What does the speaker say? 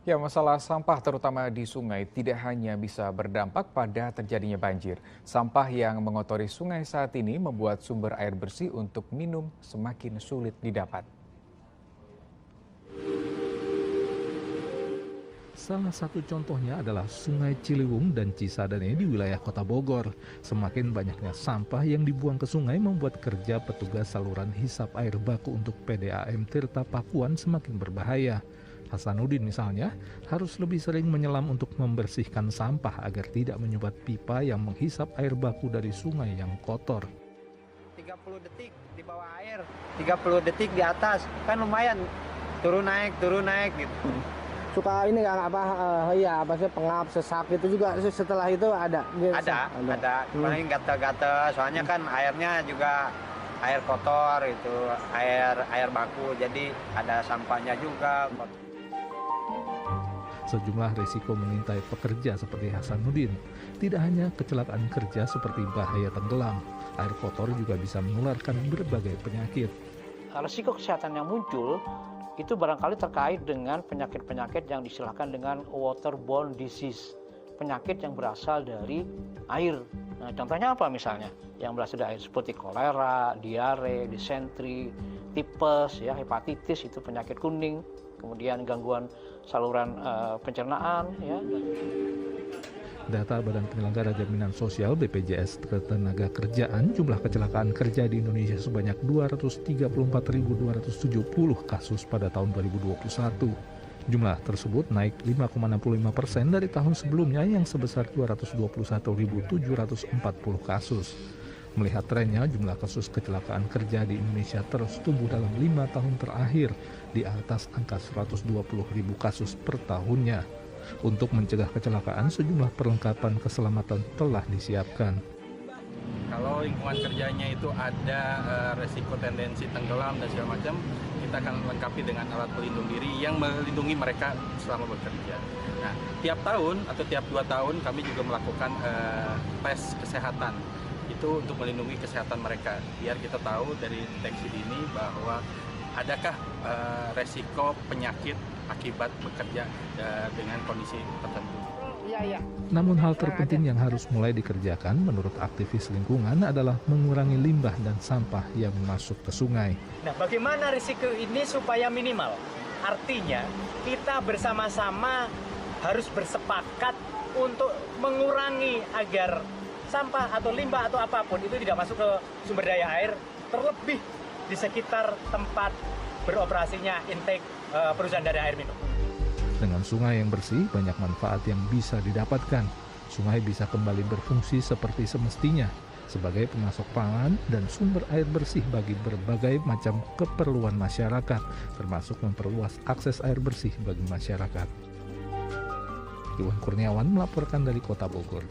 Ya, masalah sampah terutama di sungai tidak hanya bisa berdampak pada terjadinya banjir. Sampah yang mengotori sungai saat ini membuat sumber air bersih untuk minum semakin sulit didapat. Salah satu contohnya adalah Sungai Ciliwung dan Cisadane di wilayah Kota Bogor. Semakin banyaknya sampah yang dibuang ke sungai membuat kerja petugas saluran hisap air baku untuk PDAM Tirta Pakuan semakin berbahaya. Hasanuddin misalnya harus lebih sering menyelam untuk membersihkan sampah agar tidak menyumbat pipa yang menghisap air baku dari sungai yang kotor. 30 detik di bawah air, 30 detik di atas, kan lumayan turun naik gitu. Suka ini kan apa sih pengap, sesak itu juga setelah itu ada. Ada. Paling gatel-gatel, soalnya kan airnya juga air kotor itu, air baku, jadi ada sampahnya juga. Sejumlah risiko mengintai pekerja seperti Hasanuddin. Tidak hanya kecelakaan kerja seperti bahaya tenggelam, air kotor juga bisa menularkan berbagai penyakit. Risiko kesehatan yang muncul itu barangkali terkait dengan penyakit-penyakit yang disilahkan dengan waterborne disease, penyakit yang berasal dari air. Nah, contohnya apa misalnya? Yang berasal dari air seperti kolera, diare, disentri, tipes, ya, hepatitis itu penyakit kuning, kemudian gangguan saluran pencernaan, ya. Data Badan Penyelenggara Jaminan Sosial BPJS Ketenagakerjaan, jumlah kecelakaan kerja di Indonesia sebanyak 234.270 kasus pada tahun 2021. Jumlah tersebut naik 5,65% dari tahun sebelumnya yang sebesar 221.740 kasus. Melihat trennya, jumlah kasus kecelakaan kerja di Indonesia terus tumbuh dalam 5 tahun terakhir di atas angka 120.000 kasus per tahunnya. Untuk mencegah kecelakaan, sejumlah perlengkapan keselamatan telah disiapkan. Kalau lingkungan kerjanya itu ada resiko tendensi tenggelam dan segala macam, kita akan lengkapi dengan alat pelindung diri yang melindungi mereka selama bekerja. Nah, tiap tahun atau tiap 2 tahun kami juga melakukan tes kesehatan. Itu untuk melindungi kesehatan mereka, biar kita tahu dari deteksi dini bahwa adakah resiko penyakit akibat bekerja dengan kondisi tertentu. Namun hal terpenting yang harus mulai dikerjakan menurut aktivis lingkungan adalah mengurangi limbah dan sampah yang masuk ke sungai. Nah, bagaimana risiko ini supaya minimal? Artinya kita bersama-sama harus bersepakat untuk mengurangi agar sampah atau limbah atau apapun itu tidak masuk ke sumber daya air, terlebih di sekitar tempat beroperasinya intake perusahaan dari air minum. Dengan sungai yang bersih, banyak manfaat yang bisa didapatkan. Sungai bisa kembali berfungsi seperti semestinya, sebagai pemasok pangan dan sumber air bersih bagi berbagai macam keperluan masyarakat, termasuk memperluas akses air bersih bagi masyarakat. Iwan Kurniawan melaporkan dari Kota Bogor.